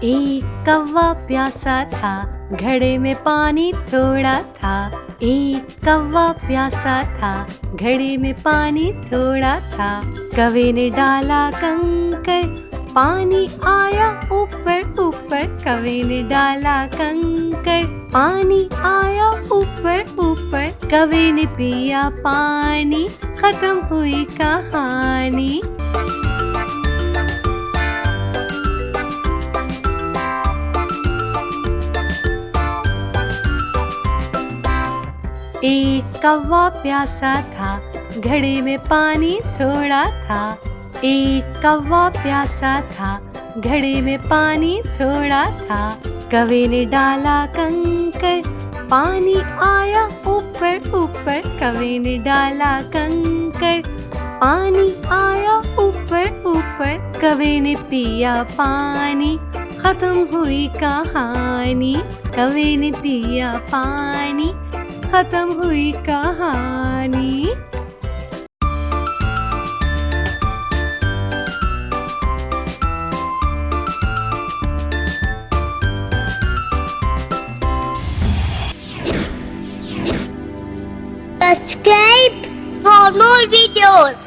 एक कौवा प्यासा था, घड़े में पानी थोड़ा था। एक कौवा प्यासा था, घड़े में पानी थोड़ा था। कौवे ने डाला कंकर, पानी आया ऊपर ऊपर। कौवे ने डाला कंकर, पानी आया ऊपर ऊपर। कौवे ने पिया पानी, खत्म हुई कहानी। एक कौवा प्यासा था, घड़े में पानी थोड़ा था। एक कौवा प्यासा था, घड़े में पानी थोड़ा था। कौवे ने डाला कंकर, पानी आया ऊपर ऊपर। कौवे ने डाला कंकर, पानी आया ऊपर ऊपर। कौवे ने पिया पानी, खत्म हुई कहानी। कौवे ने पिया पानी, खत्म हुई कहानी। Subscribe for more videos.